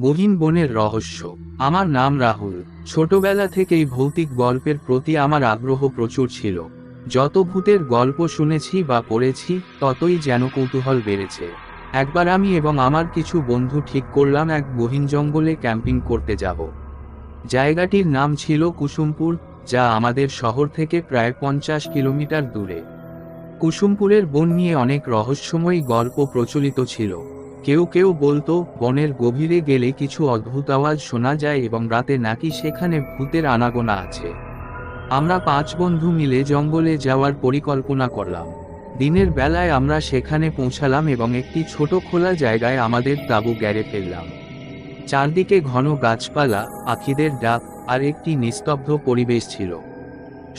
গহীন বনের রহস্য। আমার নাম রাহুল। ছোটবেলা থেকেই ভৌতিক গল্পের প্রতি আমার আগ্রহ প্রচুর ছিল। যত ভূতের গল্প শুনেছি বা পড়েছি, ততই যেন কৌতূহল বেড়েছে। একবার আমি এবং আমার কিছু বন্ধু ঠিক করলাম এক গহীন জঙ্গলে ক্যাম্পিং করতে যাব। জায়গাটির নাম ছিল কুসুমপুর, যা আমাদের শহর থেকে প্রায় 50 কিলোমিটার দূরে। কুসুমপুরের বন নিয়ে অনেক রহস্যময়ী গল্প প্রচলিত ছিল। কেউ কেউ বলতো বনের গভীরে গেলে কিছু অদ্ভুত আওয়াজ শোনা যায় এবং রাতে নাকি সেখানে ভূতের আনাগোনা আছে। আমরা 5 বন্ধু মিলে জঙ্গলে যাওয়ার পরিকল্পনা করলাম। দিনের বেলায় আমরা সেখানে পৌঁছালাম এবং একটি ছোট খোলা জায়গায় আমাদের তাঁবু গেড়ে ফেললাম। চারদিকে ঘন গাছপালা, পাখিদের ডাক আর একটি নিস্তব্ধ পরিবেশ ছিল।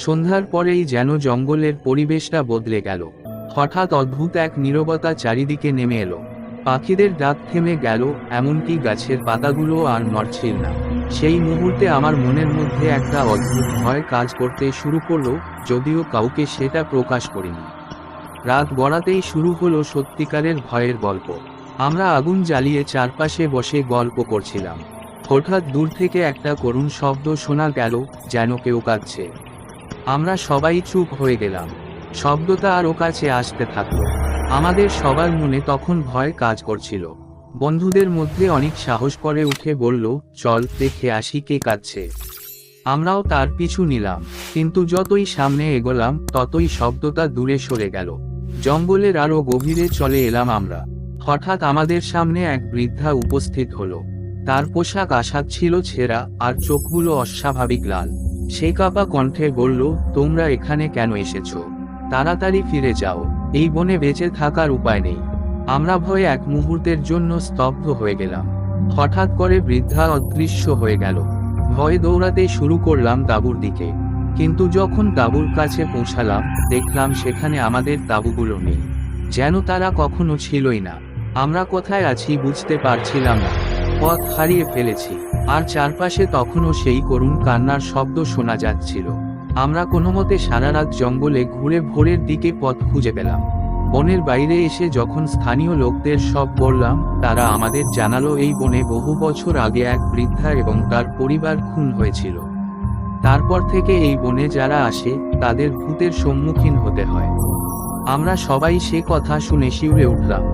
সন্ধ্যার পরেই যেন জঙ্গলের পরিবেশটা বদলে গেল। হঠাৎ অদ্ভুত এক নীরবতা চারিদিকে নেমে এলো। পাখিদের ডাক থেমে গেল, এমনকি গাছের পাতাগুলো আর নড়ছিল না। সেই মুহূর্তে আমার মনের মধ্যে একটা অদ্ভুত ভয় কাজ করতে শুরু করলো, যদিও কাউকে সেটা প্রকাশ করিনি। রাত গড়াতেই শুরু হলো সত্যিকারের ভয়ের গল্প। আমরা আগুন জ্বালিয়ে চারপাশে বসে গল্প করছিলাম। হঠাৎ দূর থেকে একটা করুণ শব্দ শোনা গেল, যেন কেউ কাঁদছে। আমরা সবাই চুপ হয়ে গেলাম। শব্দটা আরও কাছে আসতে থাকলো। আমাদের সবার মনে তখন ভয় কাজ করছিল। বন্ধুদের মধ্যে অনেক সাহস করে উঠে বলল, চল দেখে আসি কে কাঁদছে। আমরাও তার পিছু নিলাম, কিন্তু যতই সামনে এগোলাম ততই শব্দটা দূরে সরে গেল। জঙ্গলের আরও গভীরে চলে এলাম আমরা। হঠাৎ আমাদের সামনে এক বৃদ্ধা উপস্থিত হলো। তার পোশাক আশাক ছিল ছেঁড়া আর চোখগুলো অস্বাভাবিক লাল। সে কাঁপা কণ্ঠে বলল, তোমরা এখানে কেন এসেছো? তাড়াতাড়ি ফিরে যাও, এই বনে বেঁচে থাকার উপায় নেই। আমরা ভয়ে এক মুহূর্তের জন্য স্তব্ধ হয়ে গেলাম। হঠাৎ করে বৃদ্ধা অদৃশ্য হয়ে গেল। ভয়ে দৌড়াতে শুরু করলাম তাঁবুর দিকে। কিন্তু যখন তাঁবুর কাছে পৌঁছালাম, দেখলাম সেখানে আমাদের তাঁবুগুলো নেই, যেন তারা কখনো ছিলই না। আমরা কোথায় আছি বুঝতে পারছিলাম না। পথ হারিয়ে ফেলেছি। আর চারপাশে তখনও সেই করুণ কান্নার শব্দ শোনা যাচ্ছিল। আমরা কোনোমতে সারা রাত জঙ্গলে ঘুরে ভোরের দিকে পথ খুঁজে পেলাম। বনের বাইরে এসে যখন স্থানীয় লোকদের সব বললাম, তারা আমাদের জানালো এই বনে বহু বছর আগে এক বৃদ্ধা এবং তার পরিবার খুন হয়েছিল। তারপর থেকে এই বনে যারা আসে, তাদের ভূতের সম্মুখীন হতে হয়। আমরা সবাই সে কথা শুনে শিউরে উঠলাম।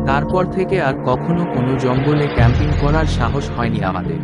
তারপর থেকে আর কখনো কোনো জঙ্গলে ক্যাম্পিং করার সাহস হয়নি আমাদের।